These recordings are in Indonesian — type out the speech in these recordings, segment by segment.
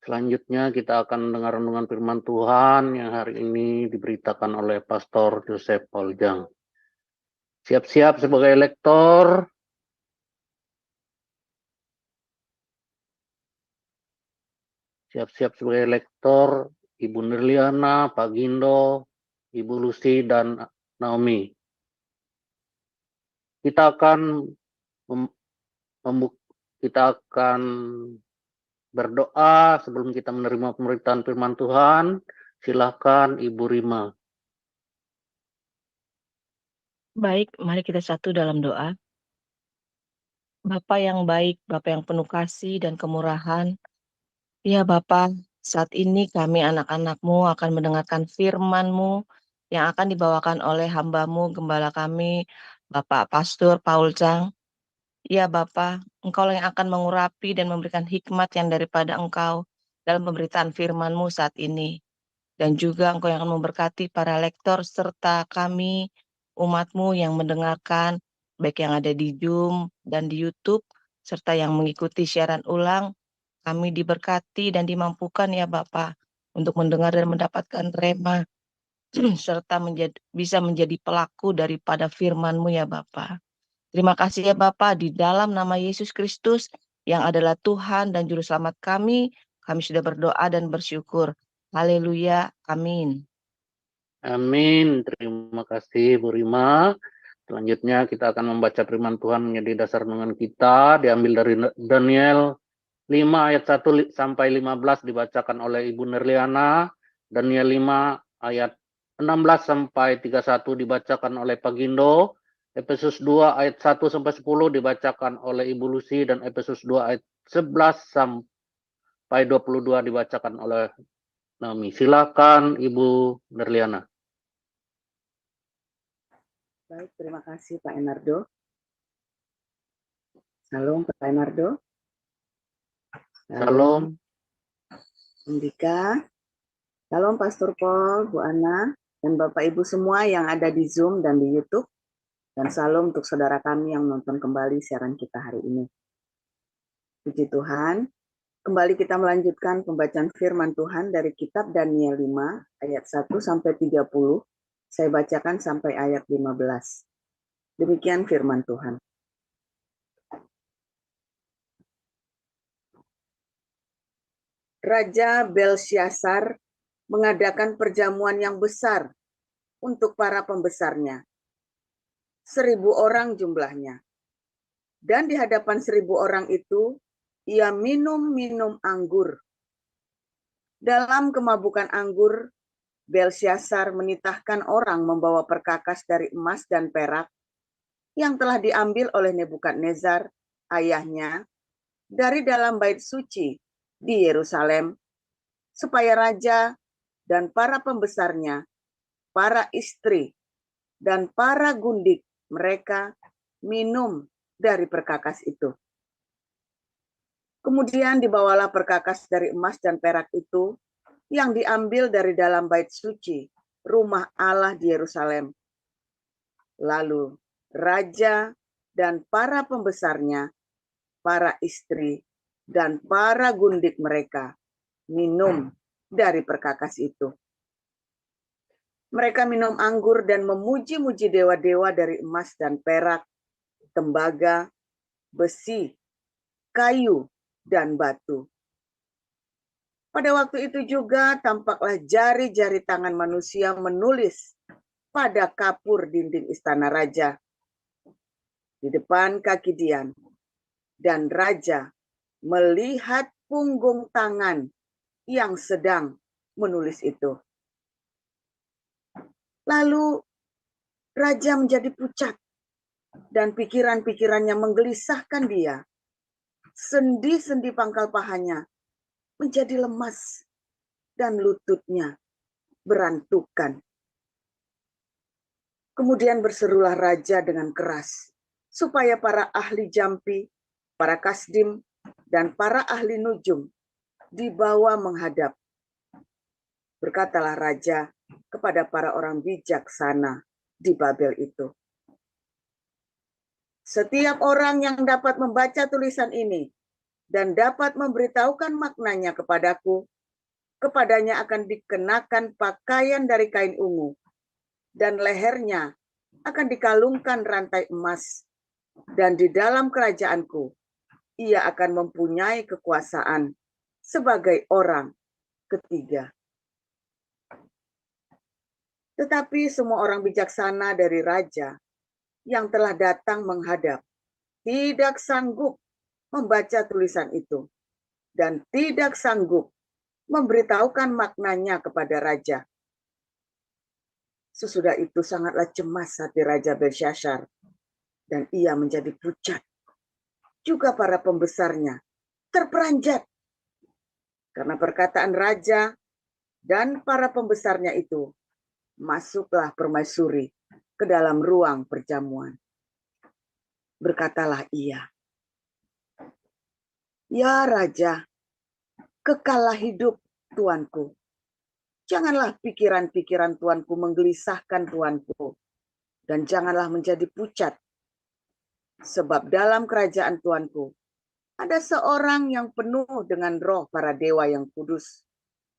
Selanjutnya kita akan mendengar renungan firman Tuhan yang hari ini diberitakan oleh Pastor Joseph Pauljang. Siap-siap sebagai lektor. Siap-siap sebagai lektor Ibu Nirliana, Pak Gindo, Ibu Lucy, dan Naomi. Kita akan berdoa sebelum kita menerima pemberitaan firman Tuhan. Silakan Ibu Rima. Baik, mari kita satu dalam doa. Bapa yang baik, Bapa yang penuh kasih dan kemurahan. Ya Bapa, saat ini kami anak-anak-Mu akan mendengarkan firman-Mu yang akan dibawakan oleh hamba-Mu, gembala kami, Bapak Pastor Pauljang. Ya Bapa, Engkau yang akan mengurapi dan memberikan hikmat yang daripada Engkau dalam pemberitaan firman-Mu saat ini. Dan juga Engkau yang akan memberkati para lektor serta kami, umat-Mu yang mendengarkan, baik yang ada di Zoom dan di YouTube, serta yang mengikuti siaran ulang. Kami diberkati dan dimampukan ya Bapa untuk mendengar dan mendapatkan rema serta bisa menjadi pelaku daripada firman-Mu ya Bapa. Terima kasih ya Bapa, di dalam nama Yesus Kristus yang adalah Tuhan dan Juru Selamat kami sudah berdoa dan bersyukur. Haleluya, amin. Amin. Terima kasih Bu Rima. Selanjutnya kita akan membaca firman Tuhan menjadi dasar renungan kita, diambil dari Daniel 5 ayat 1 sampai 15 dibacakan oleh Ibu Nirliana, Daniel 5 ayat 16 sampai 31 dibacakan oleh Pak Gindo, Efesus 2 ayat 1 sampai 10 dibacakan oleh Ibu Lucy, dan Efesus 2 ayat 11 sampai 22 dibacakan oleh Naomi. Silakan Ibu Nirliana. Baik, terima kasih Pak Enardo. Salam Pak Enardo. Salam. Indika. Salam Pastor Paul, Bu Ana, dan Bapak Ibu semua yang ada di Zoom dan di YouTube. Dan salam untuk saudara kami yang nonton kembali siaran kita hari ini. Puji Tuhan, kembali kita melanjutkan pembacaan firman Tuhan dari kitab Daniel 5 ayat 1 sampai 30. Saya bacakan sampai ayat 15. Demikian firman Tuhan. Raja Belsyazar mengadakan perjamuan yang besar untuk para pembesarnya. 1.000 orang jumlahnya. Dan di hadapan 1.000 orang itu, ia minum anggur. Dalam kemabukan anggur, Belsyazar menitahkan orang membawa perkakas dari emas dan perak yang telah diambil oleh Nebukadnezar, ayahnya, dari dalam bait suci di Yerusalem, supaya raja dan para pembesarnya, para istri, dan para gundik mereka minum dari perkakas itu. Kemudian dibawalah perkakas dari emas dan perak itu yang diambil dari dalam bait suci, rumah Allah di Yerusalem. Lalu raja dan para pembesarnya, para istri, dan para gundik mereka minum dari perkakas itu. Mereka minum anggur dan memuji-muji dewa-dewa dari emas dan perak, tembaga, besi, kayu, dan batu. Pada waktu itu juga tampaklah jari-jari tangan manusia menulis pada kapur dinding istana raja di depan kaki Dian, dan raja melihat punggung tangan yang sedang menulis itu. Lalu raja menjadi pucat dan pikiran-pikirannya menggelisahkan dia. Sendi-sendi pangkal pahanya menjadi lemas dan lututnya berantukan. Kemudian berserulah raja dengan keras, supaya para ahli jampi, para kasdim, dan para ahli nujum dibawa menghadap. Berkatalah raja kepada para orang bijaksana di Babel itu, setiap orang yang dapat membaca tulisan ini dan dapat memberitahukan maknanya kepadaku, kepadanya akan dikenakan pakaian dari kain ungu, dan lehernya akan dikalungkan rantai emas, dan di dalam kerajaanku ia akan mempunyai kekuasaan sebagai orang ketiga. Tetapi semua orang bijaksana dari raja yang telah datang menghadap tidak sanggup membaca tulisan itu dan tidak sanggup memberitahukan maknanya kepada raja. Sesudah itu sangatlah cemas hati Raja Belsyazar, dan ia menjadi pucat. Juga para pembesarnya terperanjat karena perkataan raja dan para pembesarnya itu. Masuklah permaisuri ke dalam ruang perjamuan. Berkatalah ia, "Ya Raja, kekallah hidup Tuanku. Janganlah pikiran-pikiran Tuanku menggelisahkan Tuanku, dan janganlah menjadi pucat. Sebab dalam kerajaan Tuanku ada seorang yang penuh dengan roh para dewa yang kudus.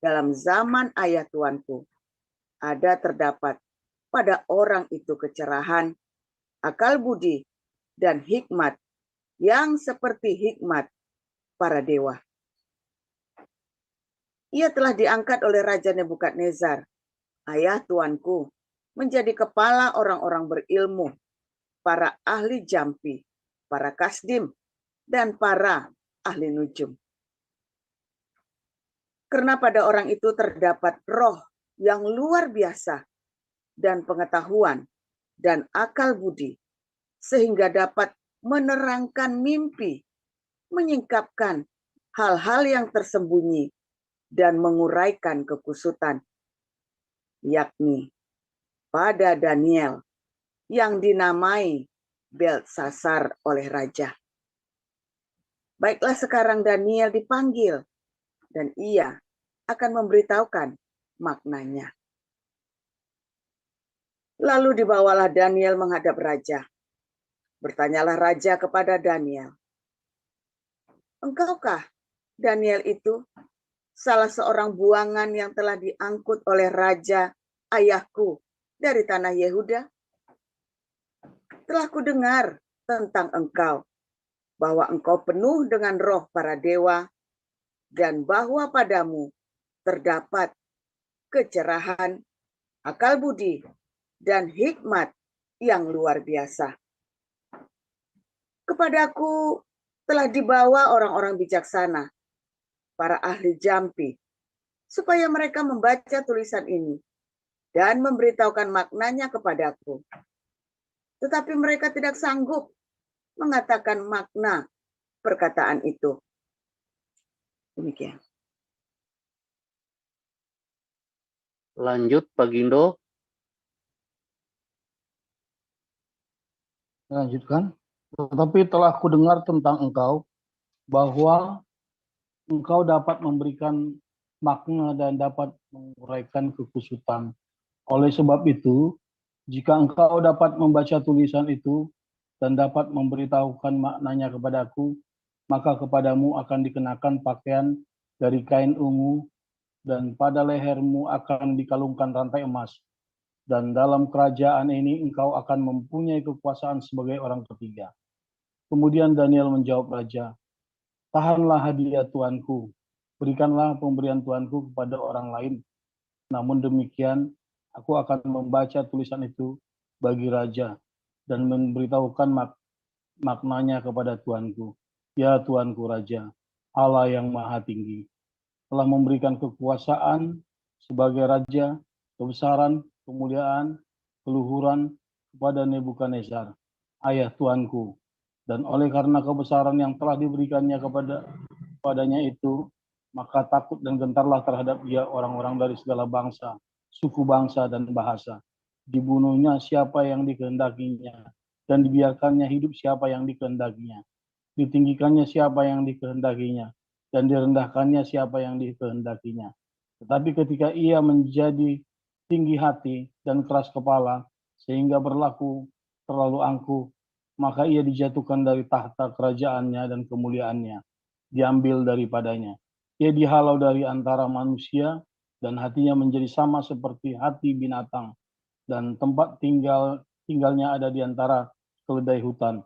Dalam zaman ayah Tuanku ada terdapat pada orang itu kecerahan, akal budi, dan hikmat yang seperti hikmat para dewa. Ia telah diangkat oleh Raja Nebukadnezar, ayah Tuanku, menjadi kepala orang-orang berilmu, para ahli jampi, para kasdim, dan para ahli nujum. Karena pada orang itu terdapat roh yang luar biasa, dan pengetahuan, dan akal budi, sehingga dapat menerangkan mimpi, menyingkapkan hal-hal yang tersembunyi, dan menguraikan kekusutan, yakni pada Daniel yang dinamai Beltsasar oleh raja. Baiklah sekarang Daniel dipanggil, dan ia akan memberitahukan maknanya. Lalu dibawalah Daniel menghadap raja. Bertanyalah raja kepada Daniel, "Engkaukah Daniel itu salah seorang buangan yang telah diangkut oleh raja ayahku dari tanah Yehuda? Telah kudengar tentang engkau, bahwa engkau penuh dengan roh para dewa, dan bahwa padamu terdapat kecerahan, akal budi, dan hikmat yang luar biasa. Kepadaku telah dibawa orang-orang bijaksana, para ahli jampi, supaya mereka membaca tulisan ini dan memberitahukan maknanya kepadaku. Tetapi mereka tidak sanggup mengatakan makna perkataan itu." Demikian. Lanjut, Pak Gindo. Lanjutkan. Tetapi telah kudengar tentang engkau, bahwa engkau dapat memberikan makna dan dapat menguraikan kekusutan. Oleh sebab itu, jika engkau dapat membaca tulisan itu dan dapat memberitahukan maknanya kepadaku, maka kepadamu akan dikenakan pakaian dari kain ungu, dan pada lehermu akan dikalungkan rantai emas. Dan dalam kerajaan ini engkau akan mempunyai kekuasaan sebagai orang ketiga. Kemudian Daniel menjawab raja, "Tahanlah hadiah Tuanku, berikanlah pemberian Tuanku kepada orang lain. Namun demikian, aku akan membaca tulisan itu bagi raja dan memberitahukan maknanya kepada Tuanku. Ya Tuanku Raja, Allah yang Maha Tinggi, telah memberikan kekuasaan sebagai raja, kebesaran, kemuliaan, keluhuran kepada Nebukadnezar, ayah Tuanku. Dan oleh karena kebesaran yang telah diberikannya kepadanya itu, maka takut dan gentarlah terhadap dia orang-orang dari segala bangsa, suku bangsa, dan bahasa. Dibunuhnya siapa yang dikehendakinya, dan dibiarkannya hidup siapa yang dikehendakinya. Ditinggikannya siapa yang dikehendakinya, dan direndahkannya siapa yang dikehendakinya. Tetapi ketika ia menjadi tinggi hati dan keras kepala, sehingga berlaku terlalu angkuh, maka ia dijatuhkan dari tahta kerajaannya dan kemuliaannya, diambil daripadanya. Ia dihalau dari antara manusia dan hatinya menjadi sama seperti hati binatang, dan tempat tinggalnya ada di antara keledai hutan.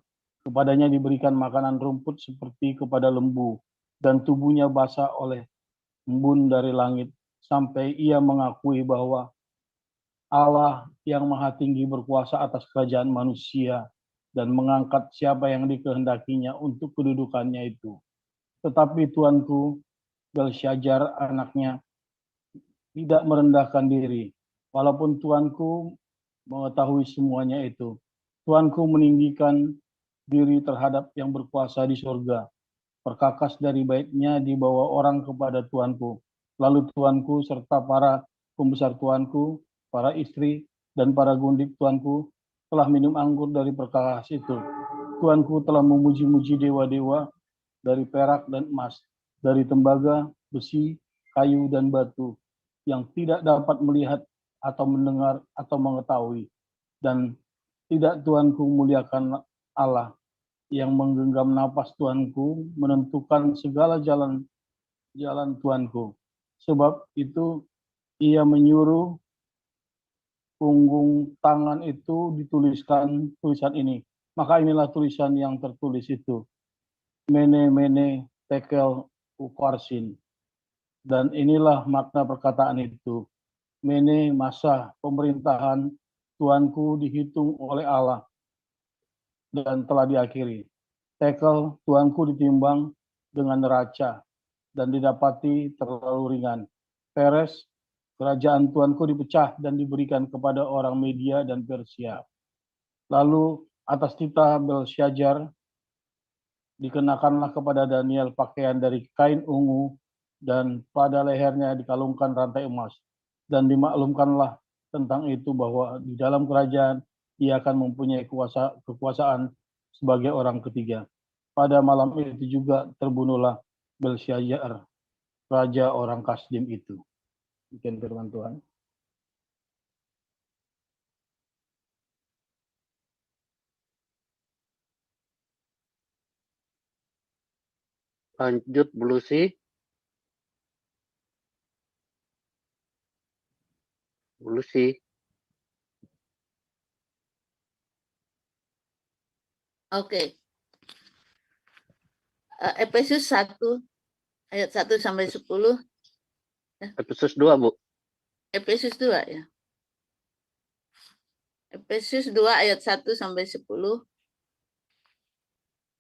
Kepadanya diberikan makanan rumput seperti kepada lembu, dan tubuhnya basah oleh embun dari langit, sampai ia mengakui bahwa Allah yang Maha Tinggi berkuasa atas kerajaan manusia dan mengangkat siapa yang dikehendakinya untuk kedudukannya itu. Tetapi tuanku Belshazzar anaknya tidak merendahkan diri, walaupun tuanku mengetahui semuanya itu. Tuanku meninggikan diri terhadap yang berkuasa di surga. Perkakas dari baitnya dibawa orang kepada tuanku. Lalu tuanku serta para pembesar tuanku, para istri, dan para gundik tuanku telah minum anggur dari perkakas itu. Tuanku telah memuji-muji dewa-dewa dari perak dan emas, dari tembaga, besi, kayu, dan batu, yang tidak dapat melihat atau mendengar atau mengetahui. Dan tidak tuanku muliakan Allah yang menggenggam napas tuanku, menentukan segala jalan tuanku. Sebab itu ia menyuruh punggung tangan itu dituliskan tulisan ini. Maka inilah tulisan yang tertulis itu. Mene mene tekel uparsin. Dan inilah makna perkataan itu. Mene masa pemerintahan tuanku dihitung oleh Allah dan telah diakhiri. Tekel tuanku ditimbang dengan neraca dan didapati terlalu ringan. Peres, kerajaan tuanku dipecah dan diberikan kepada orang Media dan Persia. Lalu atas titah Belshazzar dikenakanlah kepada Daniel pakaian dari kain ungu, dan pada lehernya dikalungkan rantai emas. Dan dimaklumkanlah tentang itu bahwa di dalam kerajaan ia akan mempunyai kekuasaan sebagai orang ketiga. Pada malam itu juga terbunuhlah Belshazzar, raja orang Kasdim itu. Demikian firman Tuhan. Lanjut, Bu Lucy. Bu Lucy. Oke. Efesus 1 ayat 1 sampai 10. Efesus 2, Bu. Efesus 2 ya. Efesus 2 ayat 1 sampai 10.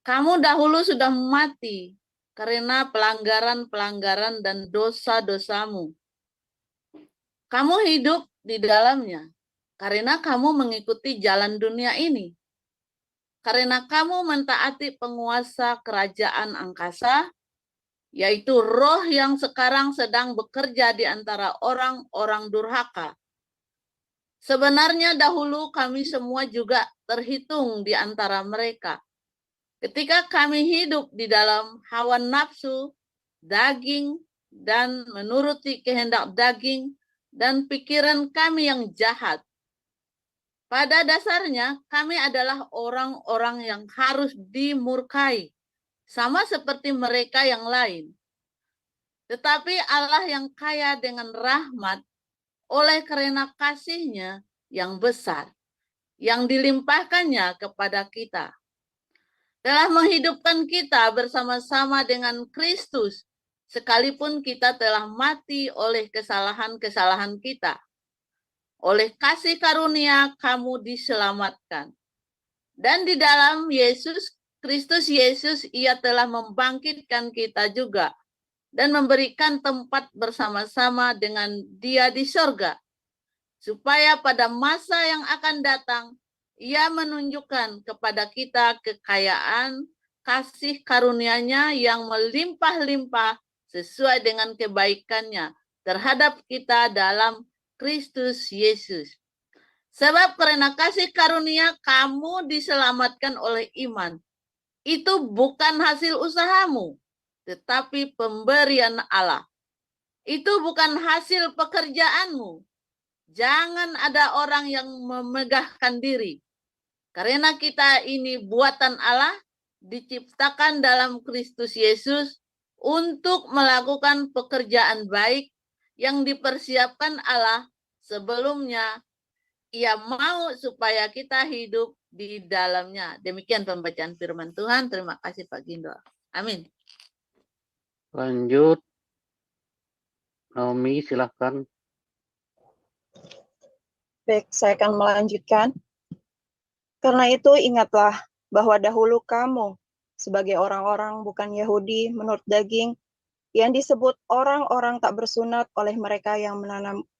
Kamu dahulu sudah mati karena pelanggaran-pelanggaran dan dosa-dosamu. Kamu hidup di dalamnya karena kamu mengikuti jalan dunia ini. Karena kamu mentaati penguasa kerajaan angkasa, yaitu roh yang sekarang sedang bekerja di antara orang-orang durhaka. Sebenarnya dahulu kami semua juga terhitung di antara mereka. Ketika kami hidup di dalam hawa nafsu, daging, dan menuruti kehendak daging, dan pikiran kami yang jahat. Pada dasarnya, kami adalah orang-orang yang harus dimurkai, sama seperti mereka yang lain. Tetapi Allah yang kaya dengan rahmat, oleh karena kasih-Nya yang besar, yang dilimpahkannya kepada kita, telah menghidupkan kita bersama-sama dengan Kristus, sekalipun kita telah mati oleh kesalahan-kesalahan kita. Oleh kasih karunia kamu diselamatkan. Dan di dalam Kristus Yesus, ia telah membangkitkan kita juga dan memberikan tempat bersama-sama dengan Dia di surga, supaya pada masa yang akan datang, ia menunjukkan kepada kita kekayaan kasih karunia-Nya yang melimpah-limpah sesuai dengan kebaikan-Nya terhadap kita dalam Kristus Yesus. Sebab karena kasih karunia kamu diselamatkan oleh iman. Itu bukan hasil usahamu, tetapi pemberian Allah. Itu bukan hasil pekerjaanmu. Jangan ada orang yang memegahkan diri. Karena kita ini buatan Allah, diciptakan dalam Kristus Yesus untuk melakukan pekerjaan baik yang dipersiapkan Allah sebelumnya. Ia mau supaya kita hidup di dalamnya. Demikian pembacaan firman Tuhan. Terima kasih Pak Gindo. Amin. Lanjut, Naomi, silahkan. Baik, saya akan melanjutkan. Karena itu ingatlah bahwa dahulu kamu sebagai orang-orang bukan Yahudi menurut daging yang disebut orang-orang tak bersunat oleh mereka yang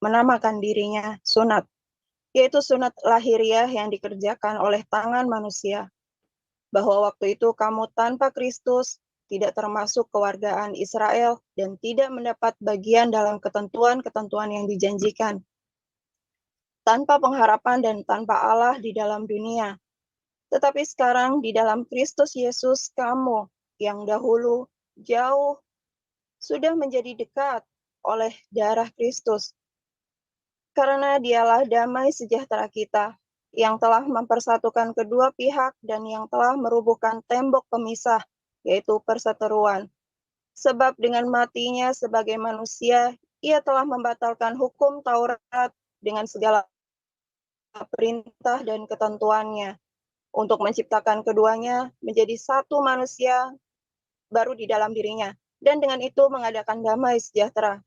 menamakan dirinya sunat, yaitu sunat lahiriah yang dikerjakan oleh tangan manusia. Bahwa waktu itu kamu tanpa Kristus tidak termasuk kewargaan Israel dan tidak mendapat bagian dalam ketentuan-ketentuan yang dijanjikan. Tanpa pengharapan dan tanpa Allah di dalam dunia. Tetapi sekarang di dalam Kristus Yesus kamu yang dahulu jauh sudah menjadi dekat oleh darah Kristus. Karena dialah damai sejahtera kita yang telah mempersatukan kedua pihak dan yang telah merubuhkan tembok pemisah, yaitu perseteruan. Sebab dengan matinya sebagai manusia, ia telah membatalkan hukum Taurat dengan segala perintah dan ketentuannya, untuk menciptakan keduanya menjadi satu manusia baru di dalam dirinya, dan dengan itu mengadakan damai sejahtera.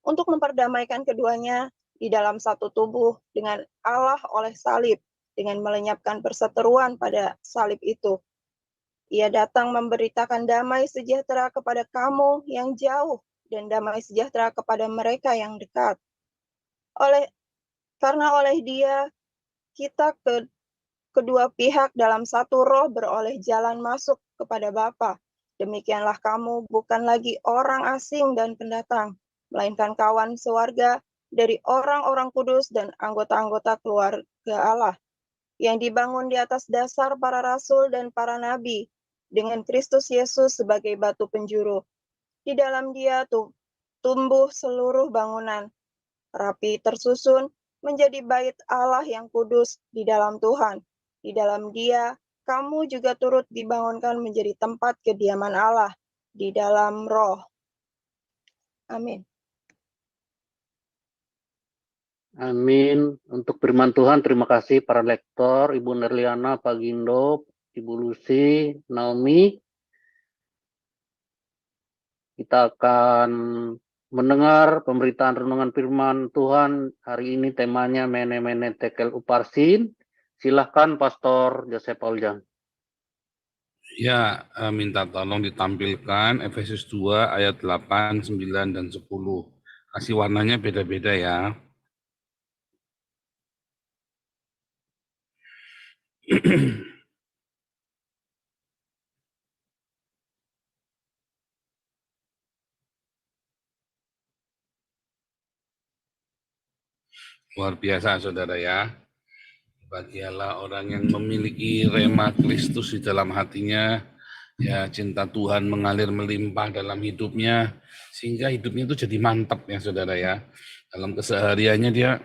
Untuk memperdamaikan keduanya di dalam satu tubuh dengan Allah oleh salib, dengan melenyapkan perseteruan pada salib itu. Ia datang memberitakan damai sejahtera kepada kamu yang jauh, dan damai sejahtera kepada mereka yang dekat. Karena oleh Dia, kita kedua pihak dalam satu roh beroleh jalan masuk kepada Bapa. Demikianlah kamu bukan lagi orang asing dan pendatang, melainkan kawan sewarga dari orang-orang kudus dan anggota-anggota keluarga Allah, yang dibangun di atas dasar para rasul dan para nabi, dengan Kristus Yesus sebagai batu penjuru. Di dalam Dia tumbuh seluruh bangunan, rapi tersusun, menjadi bait Allah yang kudus di dalam Tuhan. Di dalam Dia, kamu juga turut dibangunkan menjadi tempat kediaman Allah di dalam Roh. Amin. Amin. Untuk firman Tuhan, terima kasih para lektor, Ibu Nerliana, Pak Gindo, Ibu Lucy, Naomi. Kita akan mendengar pemberitaan renungan firman Tuhan. Hari ini temanya Mene-Mene Tekel Uparsin. Silahkan Pastor Joseph Pauljang. Ya, minta tolong ditampilkan Efesus 2 ayat 8, 9, dan 10. Kasih warnanya beda-beda ya. Luar biasa saudara ya. Bahagialah orang yang memiliki rema Kristus di dalam hatinya, ya cinta Tuhan mengalir melimpah dalam hidupnya, sehingga hidupnya itu jadi mantap ya saudara ya. Dalam kesehariannya dia,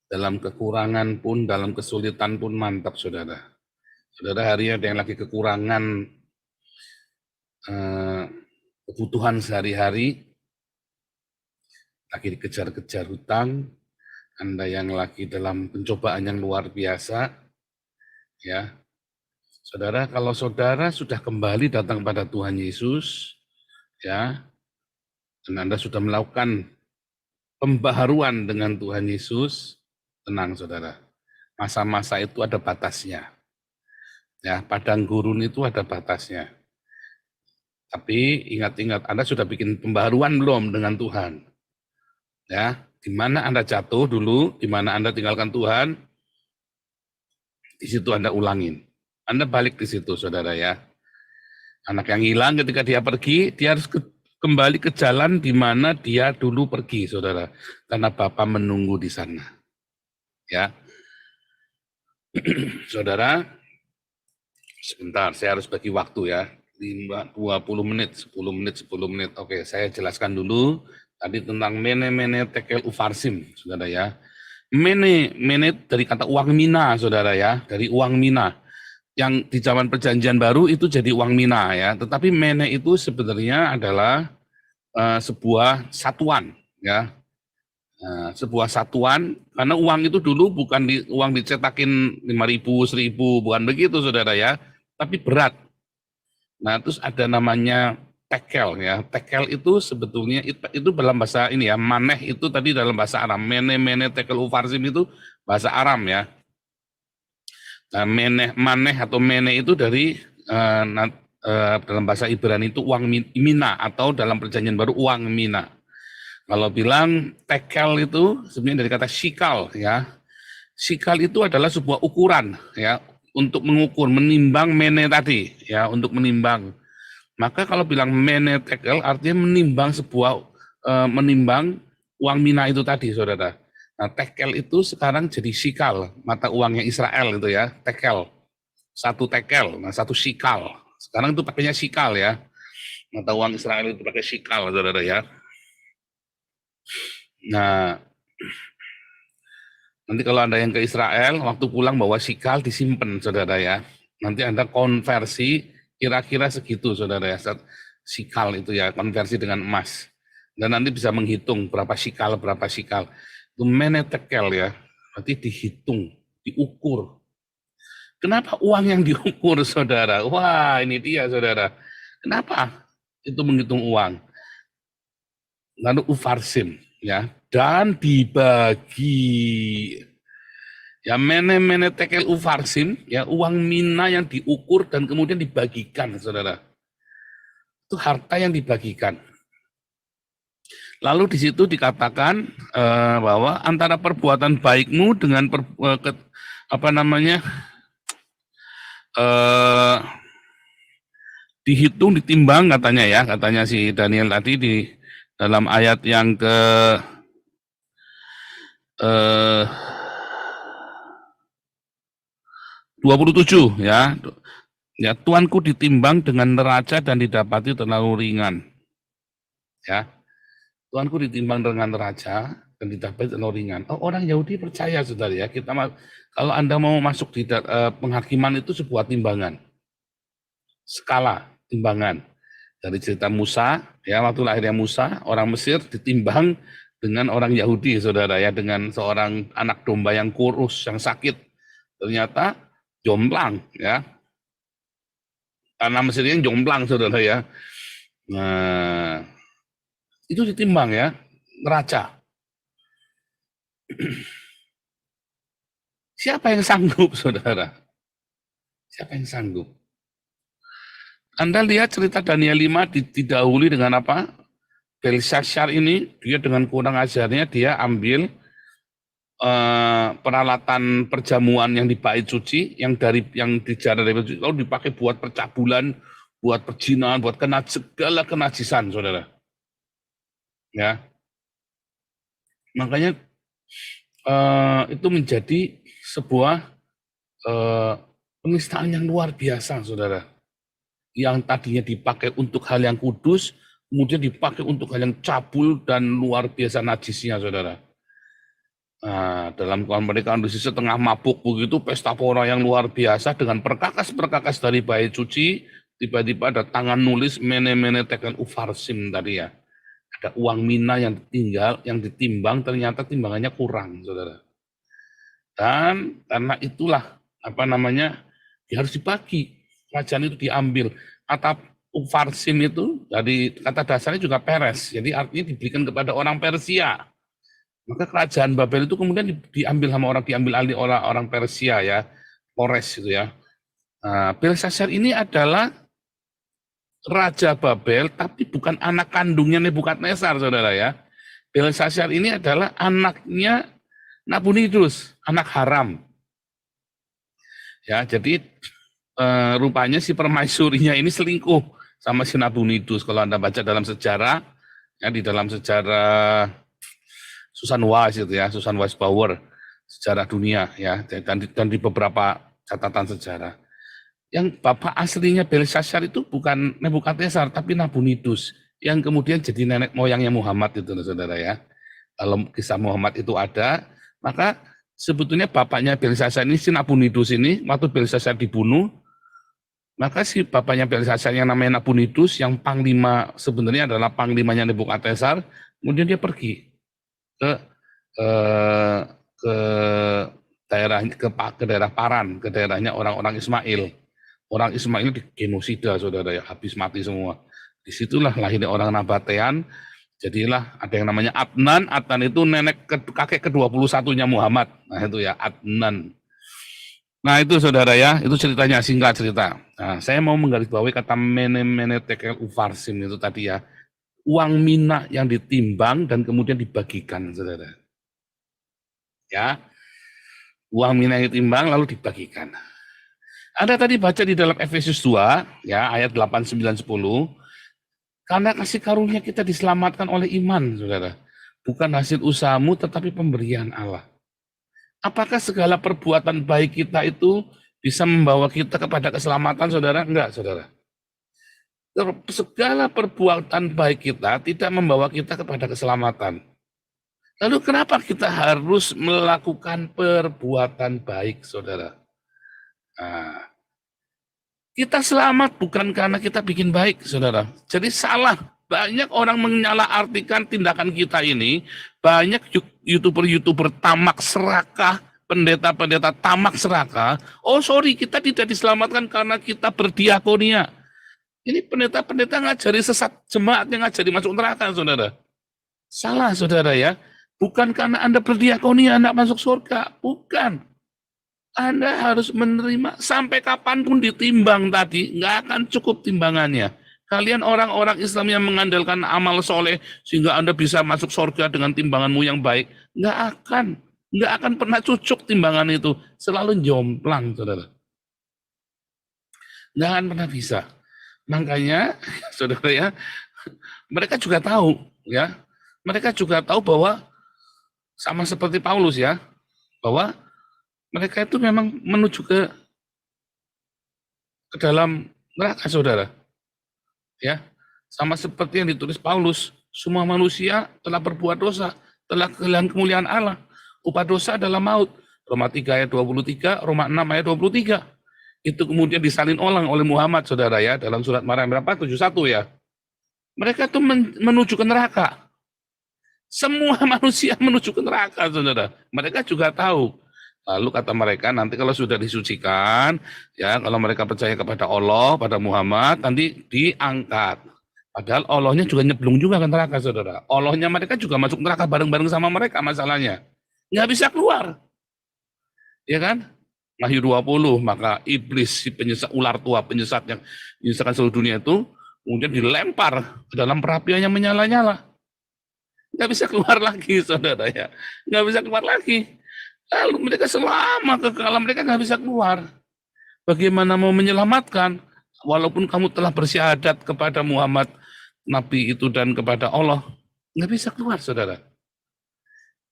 dalam kekurangan pun, dalam kesulitan pun mantap saudara. Saudara hari ada yang lagi kekurangan kebutuhan sehari-hari, lagi dikejar-kejar hutang, Anda yang lagi dalam pencobaan yang luar biasa, ya, saudara, kalau saudara sudah kembali datang pada Tuhan Yesus, ya, dan Anda sudah melakukan pembaharuan dengan Tuhan Yesus, tenang saudara, masa-masa itu ada batasnya, ya, padang gurun itu ada batasnya. Tapi ingat-ingat, Anda sudah bikin pembaharuan belum dengan Tuhan? Ya, di mana Anda jatuh dulu, di mana Anda tinggalkan Tuhan, di situ Anda ulangin. Anda balik di situ, saudara ya. Anak yang hilang ketika dia pergi, dia harus kembali ke jalan di mana dia dulu pergi, saudara. Karena Bapa menunggu di sana. Ya, saudara, sebentar, saya harus bagi waktu ya. 20 menit, 10 menit, 10 menit. Oke, saya jelaskan dulu tadi tentang mene-mene tekel ufarsim, saudara ya. Mene dari kata uang mina, saudara ya, dari uang mina. yang di zaman Perjanjian Baru itu jadi uang mina ya, tetapi mene itu sebenarnya adalah sebuah satuan ya. Sebuah satuan, karena uang itu dulu bukan uang dicetakin 5.000, 1.000, bukan begitu saudara ya, tapi berat. Nah terus ada namanya tekel ya, tekel itu sebetulnya itu dalam bahasa ini ya, maneh itu tadi dalam bahasa Aram, mene tekel ufarsim itu bahasa Aram ya. Nah, maneh atau mene itu dari dalam bahasa Ibrani itu uang mina, atau dalam Perjanjian Baru uang mina. Kalau bilang tekel itu sebenarnya dari kata shikal ya. Shikal itu adalah sebuah ukuran ya, untuk mengukur, menimbang mene tadi ya, untuk menimbang. Maka kalau bilang mene tekel artinya menimbang menimbang uang mina itu tadi, saudara. Nah, tekel itu sekarang jadi shikal, mata uangnya Israel itu ya, tekel. Satu tekel, nah satu shikal. Sekarang itu pakainya shikal ya. Mata uang Israel itu pakai shikal, saudara ya. Nah, nanti kalau Anda yang ke Israel, waktu pulang bawa shikal disimpan, saudara ya. Nanti Anda konversi kira-kira segitu, saudara ya. Shikal itu ya, konversi dengan emas. Dan nanti bisa menghitung berapa shikal. Itu mene tekel ya, berarti dihitung, diukur. Kenapa uang yang diukur, saudara? Wah, ini dia, saudara. Kenapa itu menghitung uang? Lalu ufarsim, ya, dan dibagi. Ya, mene tekel ufarsim, ya, uang mina yang diukur dan kemudian dibagikan, saudara. Itu harta yang dibagikan. Lalu di situ dikatakan bahwa antara perbuatan baikmu dengan dihitung, ditimbang katanya ya, katanya si Daniel tadi di dalam ayat yang ke 27 ya. Ya, tuanku ditimbang dengan neraca dan didapati terlalu ringan. Ya. Tuanku ditimbang dengan neraca dan didapati terlalu ringan. Oh, orang Yahudi percaya, saudara ya. Kalau Anda mau masuk di penghakiman itu sebuah timbangan. Skala timbangan. Dari cerita Musa, ya, waktu lahirnya Musa, orang Mesir ditimbang dengan orang Yahudi, saudara ya, dengan seorang anak domba yang kurus, yang sakit. Ternyata jomplang, ya. Karena Mesirnya jomplang, saudara ya. Nah, itu ditimbang ya, neraca. Siapa yang sanggup, saudara? Siapa yang sanggup? Anda lihat cerita Daniel 5 didahului dengan apa? Belshazzar ini, dia dengan kurang ajarnya, dia ambil peralatan perjamuan yang di bait suci, yang dijarah dari bait suci, lalu dipakai buat percabulan, buat perjinahan, buat segala kenajisan, saudara. Ya, makanya itu menjadi sebuah penistaan yang luar biasa, saudara. Yang tadinya dipakai untuk hal yang kudus, kemudian dipakai untuk hal yang cabul dan luar biasa najisnya, saudara. Nah, dalam kemerdekaan di setengah mabuk begitu, pesta pora yang luar biasa dengan perkakas-perkakas dari bait suci, tiba-tiba ada tangan nulis mene tekel ufarsim tadi ya. Ada uang mina yang ditimbang, ternyata timbangannya kurang, saudara. Dan karena itulah dia harus dibagi, kerajaan itu diambil. Kata ufarsim itu dari kata dasarnya juga peres, jadi artinya diberikan kepada orang Persia. Maka kerajaan Babel itu kemudian diambil alih oleh orang Persia ya, Kores itu ya. Nah, Belshazzar ini adalah Raja Babel, tapi bukan anak kandungnya Nebukadnezar, saudara ya. Belshazzar ini adalah anaknya Nabonidus, anak haram. Ya, jadi rupanya si permaisurinya ini selingkuh sama si Nabonidus. Kalau Anda baca dalam sejarah, ya di dalam sejarah Susan Wise itu ya, Susan Wise Power, sejarah dunia ya, dan di beberapa catatan sejarah. Yang bapak aslinya Belshazzar itu bukan Nebukadnezar, tapi Nabonidus, yang kemudian jadi nenek moyangnya Muhammad itu, saudara ya. Kalau kisah Muhammad itu ada, maka sebetulnya bapaknya Belshazzar ini, si Nabonidus ini, waktu Belshazzar dibunuh, Maka si bapaknya Belsasar yang namanya Nabonidus, yang panglima sebenarnya adalah panglimanya Nebukadnezar, kemudian dia pergi ke eh, ke ke daerah Paran, ke daerahnya orang-orang Ismail. Orang Ismail digenosida, saudara, ya, habis mati semua. Disitulah lahirnya orang Nabatean. Jadilah ada yang namanya Adnan. Adnan itu kakek ke-21-nya Muhammad. Nah itu ya, Adnan. Nah itu saudara ya, itu ceritanya, singkat cerita. Nah, saya mau menggarisbawahi kata mene tekel ufarsim itu tadi ya. Uang mina yang ditimbang dan kemudian dibagikan, saudara. Ya, uang mina yang ditimbang lalu dibagikan. Anda tadi baca di dalam Efesus 2, ya, ayat 8, 9, 10. Karena kasih karunia kita diselamatkan oleh iman, saudara. Bukan hasil usahamu, tetapi pemberian Allah. Apakah segala perbuatan baik kita itu bisa membawa kita kepada keselamatan, saudara? Enggak, saudara. Segala perbuatan baik kita tidak membawa kita kepada keselamatan. Lalu kenapa kita harus melakukan perbuatan baik, saudara? Nah, kita selamat bukan karena kita bikin baik, saudara. Jadi salah. Banyak orang menyalahartikan tindakan kita ini. Banyak YouTuber tamak serakah, pendeta-pendeta tamak serakah. Oh sorry, kita tidak diselamatkan karena kita berdiakonia. Ini pendeta-pendeta ngajari sesat, jemaat yang ngajari masuk neraka, saudara. Salah, saudara ya. Bukan karena Anda berdiakonia, Anda masuk surga. Bukan. Anda harus menerima sampai kapanpun ditimbang tadi, nggak akan cukup timbangannya. Kalian orang-orang Islam yang mengandalkan amal soleh sehingga Anda bisa masuk surga dengan timbanganmu yang baik, nggak akan pernah cucuk timbangan itu, selalu jomplang, saudara. Nggak akan pernah bisa. Makanya, saudara ya, mereka juga tahu, ya, mereka juga tahu bahwa sama seperti Paulus ya, bahwa mereka itu memang menuju ke dalam neraka, saudara. Ya, sama seperti yang ditulis Paulus, semua manusia telah berbuat dosa, telah kehilangan kemuliaan Allah. Upah dosa adalah maut. Roma 3 ayat 23, Roma 6 ayat 23. Itu kemudian disalin ulang oleh Muhammad, saudara ya, dalam surat Maryam berapa? 71 ya. Mereka itu menuju ke neraka. Semua manusia menuju ke neraka, saudara. Mereka juga tahu. Lalu kata mereka, nanti kalau sudah disucikan, ya kalau mereka percaya kepada Allah, pada Muhammad, nanti diangkat. Padahal Allahnya juga nyeblung juga ke neraka, saudara. Allahnya mereka juga masuk neraka bareng-bareng sama mereka, masalahnya. Nggak bisa keluar. Ya kan? Wahyu 20, maka iblis, si penyesat, ular tua, penyesat yang menyesatkan seluruh dunia itu, kemudian dilempar ke dalam perapian yang menyala-nyala. Nggak bisa keluar lagi, saudara ya. Nggak bisa keluar lagi. Lalu mereka selama kekalahan mereka nggak bisa keluar. Bagaimana mau menyelamatkan? Walaupun kamu telah bersyahadat kepada Muhammad, Nabi itu dan kepada Allah, nggak bisa keluar, saudara.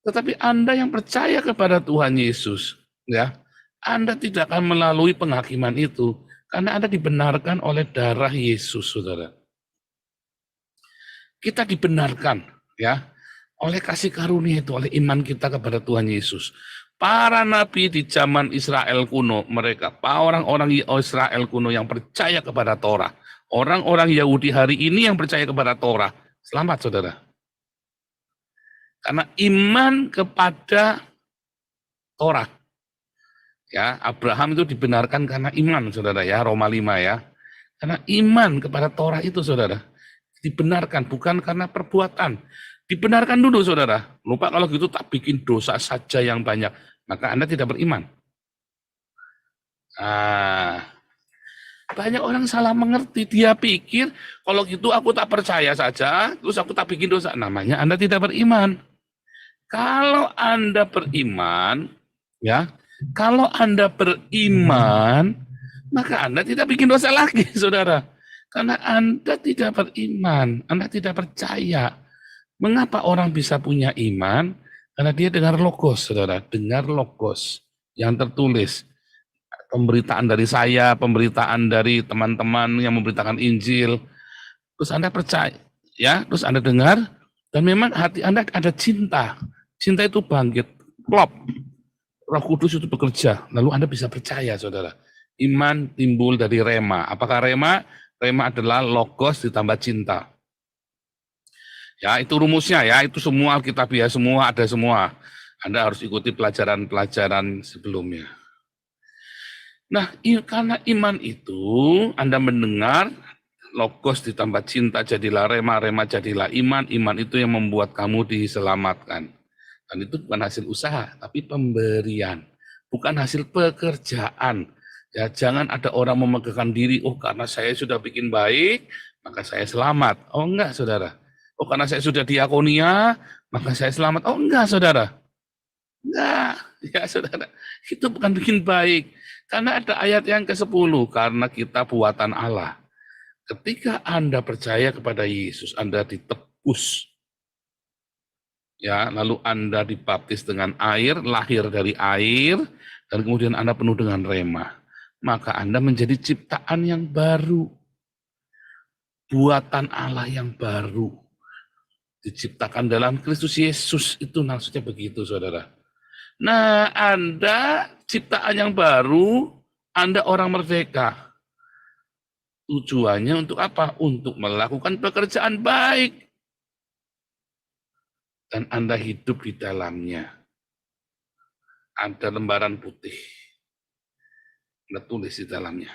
Tetapi Anda yang percaya kepada Tuhan Yesus, ya, Anda tidak akan melalui penghakiman itu, karena Anda dibenarkan oleh darah Yesus, saudara. Kita dibenarkan, ya, oleh kasih karunia itu, oleh iman kita kepada Tuhan Yesus. Para nabi di zaman Israel kuno, mereka, orang-orang Israel kuno yang percaya kepada Torah, orang-orang Yahudi hari ini yang percaya kepada Torah, selamat, saudara. Karena iman kepada Torah. Ya, Abraham itu dibenarkan karena iman, saudara ya, Roma 5 ya. Karena iman kepada Torah itu, saudara, dibenarkan bukan karena perbuatan. Dibenarkan dulu, saudara. Lupa kalau gitu tak bikin dosa saja yang banyak, maka Anda tidak beriman. Banyak orang salah mengerti. Dia pikir kalau gitu aku tak percaya saja, terus aku tak bikin dosa. Namanya Anda tidak beriman. Kalau Anda beriman, ya, kalau Anda beriman, maka Anda tidak bikin dosa lagi, saudara. Karena Anda tidak beriman, Anda tidak percaya. Mengapa orang bisa punya iman? Karena dia dengar logos, saudara. Dengar logos yang tertulis. Pemberitaan dari saya, pemberitaan dari teman-teman yang memberitakan Injil. Terus Anda percaya, ya, terus Anda dengar, dan memang hati Anda ada cinta. Cinta itu bangkit, klop. Roh Kudus itu bekerja, lalu Anda bisa percaya, saudara. Iman timbul dari rema. Apakah rema? Rema adalah logos ditambah cinta. Ya, itu rumusnya ya, itu semua Alkitabiah, semua ada semua. Anda harus ikuti pelajaran-pelajaran sebelumnya. Nah, karena iman itu, Anda mendengar, logos ditambah cinta jadilah rema, rema jadilah iman, iman itu yang membuat kamu diselamatkan. Dan itu bukan hasil usaha, tapi pemberian. Bukan hasil pekerjaan. Ya, jangan ada orang memegahkan diri, oh karena saya sudah bikin baik, maka saya selamat. Oh enggak, saudara. Oh karena saya sudah diakonia, maka saya selamat. Oh enggak, saudara. Enggak, ya saudara. Itu bukan bikin baik. Karena ada ayat yang ke-10, karena kita buatan Allah. Ketika Anda percaya kepada Yesus, Anda ditebus. Ya, lalu Anda dibaptis dengan air, lahir dari air, dan kemudian Anda penuh dengan rema. Maka Anda menjadi ciptaan yang baru. Buatan Allah yang baru. Diciptakan dalam Kristus Yesus, itu maksudnya begitu, saudara. Nah, Anda ciptaan yang baru, Anda orang merdeka. Tujuannya untuk apa? Untuk melakukan pekerjaan baik. Dan Anda hidup di dalamnya. Ada lembaran putih. Anda tulis di dalamnya.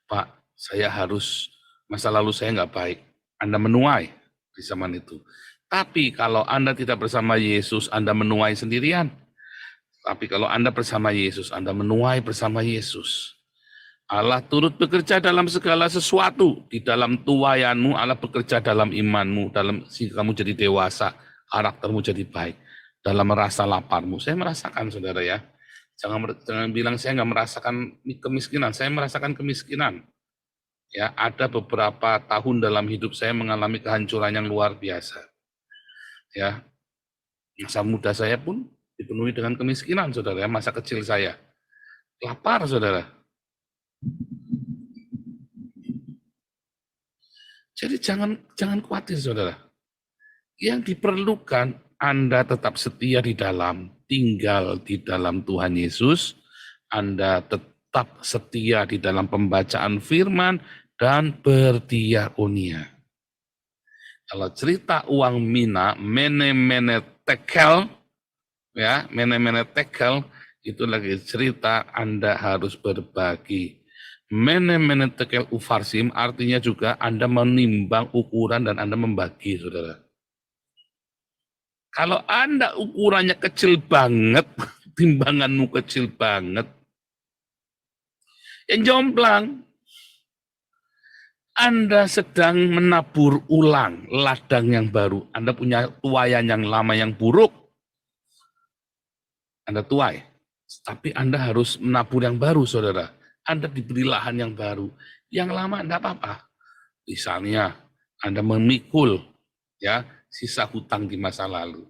Pak, saya harus, masa lalu saya nggak baik. Anda menuai di zaman itu. Tapi kalau Anda tidak bersama Yesus, Anda menuai sendirian. Tapi kalau Anda bersama Yesus, Anda menuai bersama Yesus. Allah turut bekerja dalam segala sesuatu. Di dalam tuaianmu, Allah bekerja dalam imanmu, sehingga kamu jadi dewasa, karaktermu jadi baik. Dalam rasa laparmu. Saya merasakan, saudara ya. Jangan bilang saya nggak merasakan kemiskinan. Saya merasakan kemiskinan. Ya, ada beberapa tahun dalam hidup saya mengalami kehancuran yang luar biasa. Ya, masa muda saya pun dipenuhi dengan kemiskinan, saudara. Masa kecil saya lapar, saudara. Jadi jangan khawatir, saudara. Yang diperlukan Anda tetap setia di dalam, tinggal di dalam Tuhan Yesus. Anda tetap setia di dalam pembacaan firman dan berdiakonia. Kalau cerita uang mina, mene tekel, ya, mene tekel, itu lagi cerita Anda harus berbagi. Mene tekel ufarsim artinya juga Anda menimbang ukuran dan Anda membagi, saudara. Kalau Anda ukurannya kecil banget, timbanganmu kecil banget, yang jomplang, Anda sedang menabur ulang ladang yang baru. Anda punya tuaian yang lama yang buruk. Anda tuai. Tapi Anda harus menabur yang baru, saudara. Anda diberi lahan yang baru. Yang lama enggak apa-apa. Misalnya, Anda memikul ya sisa hutang di masa lalu.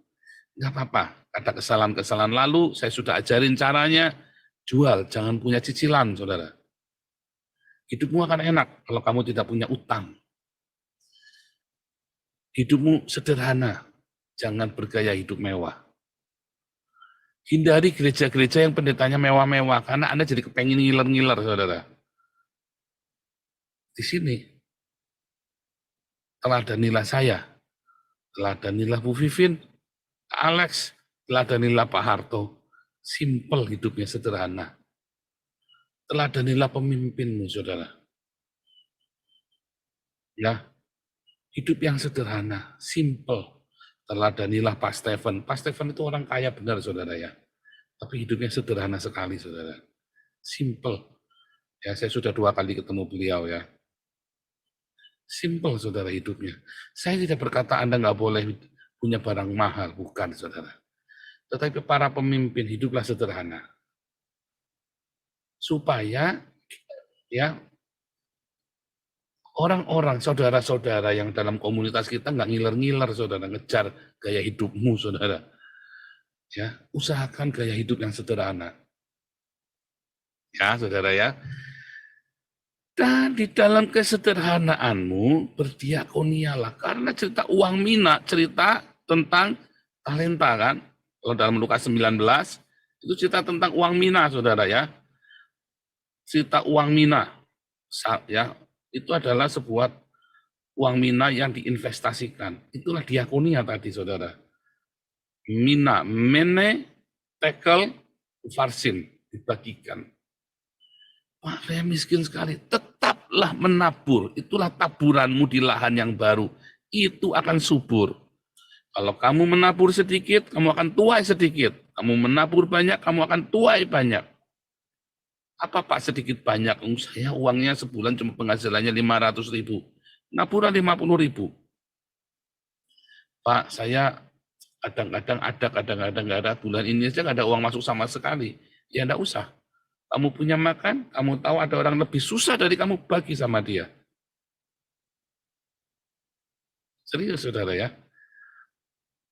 Enggak apa-apa. Ada kesalahan-kesalahan lalu, saya sudah ajarin caranya. Jual, jangan punya cicilan, saudara. Hidupmu akan enak kalau kamu tidak punya utang. Hidupmu sederhana, jangan bergaya hidup mewah. Hindari gereja-gereja yang pendetanya mewah-mewah, karena Anda jadi kepengen ngiler-ngiler, saudara. Di sini, teladanilah saya, teladanilah Bu Vivin, Alex, teladanilah Pak Harto. Simple hidupnya, sederhana. Teladanilah pemimpinmu, saudara. Ya, hidup yang sederhana, simple. Teladanilah Pak Stephen. Pak Stephen itu orang kaya benar, saudara ya. Tapi hidupnya sederhana sekali, saudara. Simple. Ya, saya sudah 2 kali ketemu beliau ya. Simple, saudara, hidupnya. Saya tidak berkata Anda nggak boleh punya barang mahal, bukan, saudara. Tetapi para pemimpin hiduplah sederhana. Supaya ya orang-orang, saudara-saudara yang dalam komunitas kita nggak ngiler-ngiler, saudara, ngejar gaya hidupmu, saudara. Ya, usahakan gaya hidup yang sederhana. Ya, saudara ya. Dan di dalam kesederhanaanmu, berdiakonialah. Karena cerita uang mina, cerita tentang talenta kan. Kalau dalam Lukas 19, itu cerita tentang uang mina, saudara ya. cerita uang mina, ya, itu adalah sebuah uang mina yang diinvestasikan. Itulah diakonia tadi, saudara. Mina, mene, tekel, farsin, dibagikan. Pak, saya miskin sekali. Tetaplah menabur. Itulah taburanmu di lahan yang baru. Itu akan subur. Kalau kamu menabur sedikit, kamu akan tuai sedikit. Kamu menabur banyak, kamu akan tuai banyak. Apa Pak sedikit banyak? Saya uangnya sebulan cuma penghasilannya 500.000. Naburan 50.000. Pak, saya kadang-kadang ada, kadang-kadang nggak ada. Bulan ini saja nggak ada uang masuk sama sekali. Ya enggak usah. Kamu punya makan, kamu tahu ada orang lebih susah dari kamu, bagi sama dia. Serius, saudara ya.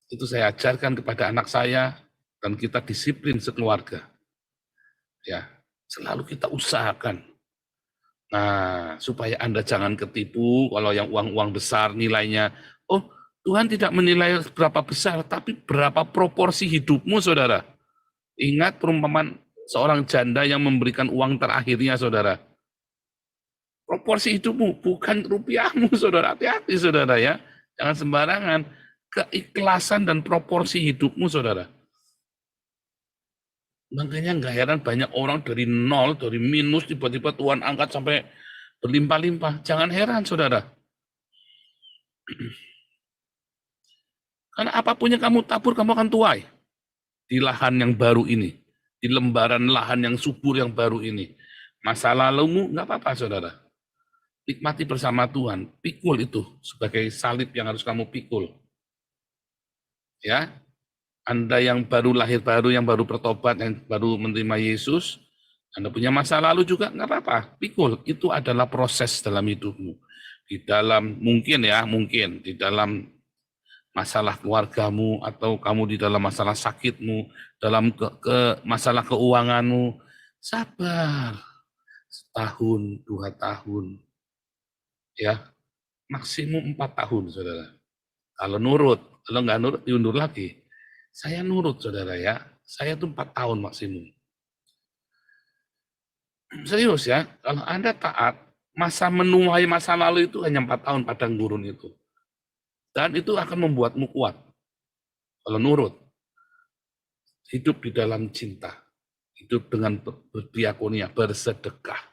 Itu saya ajarkan kepada anak saya, dan kita disiplin sekeluarga. Ya, selalu kita usahakan. Nah, supaya Anda jangan ketipu, kalau yang uang-uang besar nilainya, oh Tuhan tidak menilai berapa besar, tapi berapa proporsi hidupmu, saudara. Ingat perumpamaan seorang janda yang memberikan uang terakhirnya, saudara. Proporsi hidupmu, bukan rupiahmu, saudara. Hati-hati, saudara ya. Jangan sembarangan. Keikhlasan dan proporsi hidupmu, saudara. Makanya nggak heran banyak orang dari nol, dari minus, tiba-tiba Tuhan angkat sampai berlimpah-limpah. Jangan heran, saudara. Karena apapun yang kamu tabur, kamu akan tuai. Di lahan yang baru ini. Di lembaran lahan yang subur yang baru ini. Masa lalumu, nggak apa-apa, saudara. Nikmati bersama Tuhan. Pikul itu sebagai salib yang harus kamu pikul. Ya, Anda yang baru lahir baru, yang baru bertobat, yang baru menerima Yesus, Anda punya masa lalu juga, nggak apa-apa, pikul. Itu adalah proses dalam hidupmu. Di dalam, mungkin di dalam masalah keluargamu, atau kamu di dalam masalah sakitmu, dalam masalah keuanganmu, sabar. Setahun, 2 tahun, ya, maksimum 4 tahun, saudara. Kalau nurut, kalau nggak nurut, diundur lagi. Saya nurut, saudara ya. Saya tuh 4 tahun maksimum. Serius ya, kalau Anda taat, masa menuai masa lalu itu hanya 4 tahun padang gurun itu. Dan itu akan membuatmu kuat. Kalau nurut. Hidup di dalam cinta. Hidup dengan berdiakonia, bersedekah.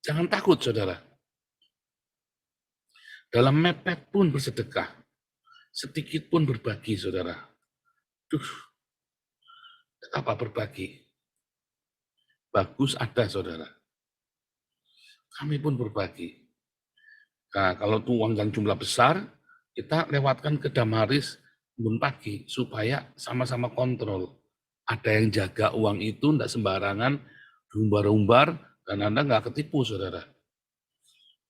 Jangan takut, saudara. Dalam mepet pun bersedekah. Sedikit pun berbagi, saudara. Apa berbagi? Bagus ada, saudara. Kami pun berbagi. Nah, kalau itu uang yang jumlah besar, kita lewatkan ke Damaris Bun Pagi, supaya sama-sama kontrol. Ada yang jaga uang itu, tidak sembarangan, diumbar-umbar, dan Anda nggak ketipu, saudara.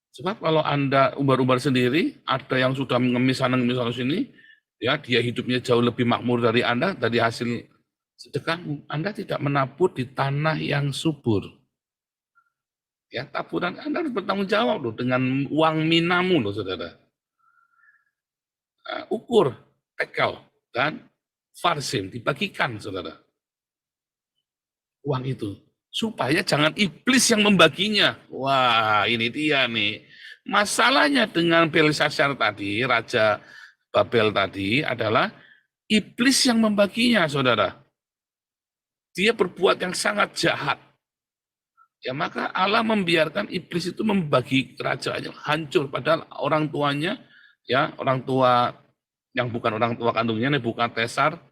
Sebab kalau Anda umbar-umbar sendiri, ada yang sudah mengemis sana sini, ya dia hidupnya jauh lebih makmur dari Anda, dari hasil sedekahmu. Anda tidak menabur di tanah yang subur. Ya, taburan Anda harus bertanggung jawab loh dengan uang minamu loh, saudara. Ukur, tekel, dan farsim dibagikan, saudara. Uang itu. Supaya jangan iblis yang membaginya. Wah, ini dia nih. Masalahnya dengan Belshazzar tadi, Raja Babel tadi, adalah iblis yang membaginya, saudara. Dia berbuat yang sangat jahat. Ya, maka Allah membiarkan iblis itu membagi kerajaannya hancur. Padahal orang tuanya, ya, orang tua yang bukan orang tua kandungnya, Nebukadnezar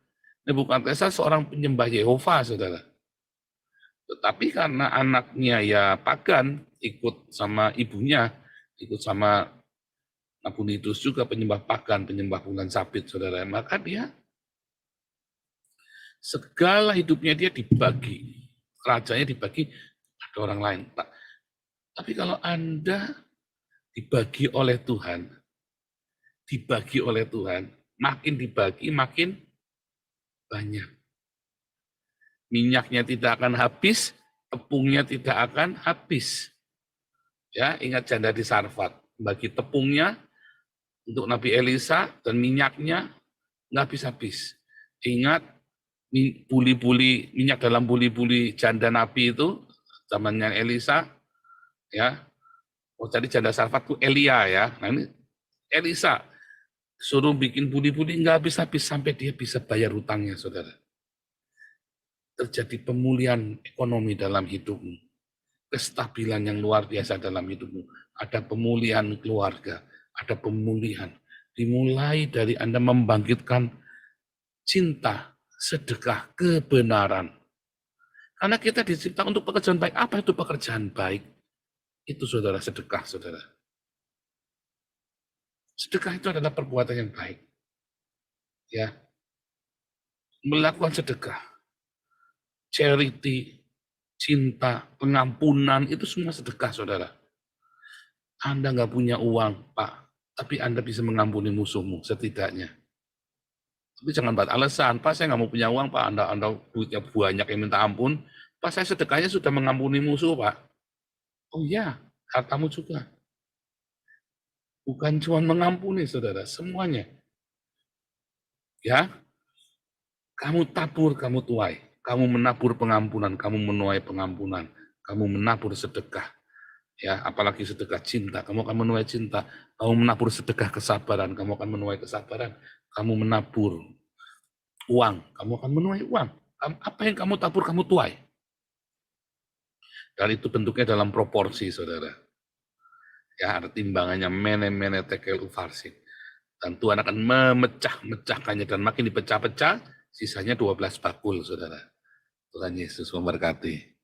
seorang penyembah Yehova, saudara. Tetapi karena anaknya ya pagan, ikut sama ibunya, ikut sama Nabonidus juga penyembah pagan, penyembah bulan sabit, saudara. Maka dia segala hidupnya dia dibagi, kerajaannya dibagi ada orang lain. Tapi kalau Anda dibagi oleh Tuhan, makin dibagi makin banyak. Minyaknya tidak akan habis, tepungnya tidak akan habis. Ya, ingat janda di Sarfat, bagi tepungnya untuk Nabi Elisa dan minyaknya nggak habis-habis. Ingat buli-buli minyak dalam buli-buli janda Nabi itu zamannya Elisa, ya. Oh, jadi janda Sarfat itu Elia ya. Nah ini Elisa suruh bikin budi-budi nggak habis-habis sampai dia bisa bayar hutangnya, saudara. Terjadi pemulihan ekonomi dalam hidupmu, kestabilan yang luar biasa dalam hidupmu, ada pemulihan keluarga, ada pemulihan. Dimulai dari Anda membangkitkan cinta, sedekah, kebenaran. Karena kita diciptakan untuk pekerjaan baik. Apa itu pekerjaan baik? Itu saudara, sedekah, saudara. Sedekah itu adalah perbuatan yang baik. Ya. Melakukan sedekah, charity, cinta, pengampunan, itu semua sedekah, saudara. Anda nggak punya uang, Pak, tapi Anda bisa mengampuni musuhmu setidaknya. Tapi jangan buat alasan, Pak saya nggak mau punya uang, Pak, Anda duitnya banyak yang minta ampun, Pak saya sedekahnya sudah mengampuni musuh, Pak. Oh iya, hartamu juga. Bukan cuma mengampuni, saudara, semuanya. Ya, kamu tabur, kamu tuai. Kamu menabur pengampunan, kamu menuai pengampunan. Kamu menabur sedekah. Ya, apalagi sedekah cinta, kamu akan menuai cinta. Kamu menabur sedekah kesabaran, kamu akan menuai kesabaran. Kamu menabur uang, kamu akan menuai uang. Apa yang kamu tabur, kamu tuai. Dan itu bentuknya dalam proporsi, saudara. Ya, ada timbangannya mene tekel ufarsin. Dan Tuhan akan memecah-mecahkannya dan makin dipecah-pecah, sisanya 12 bakul, saudara. Tuhan Yesus memberkati.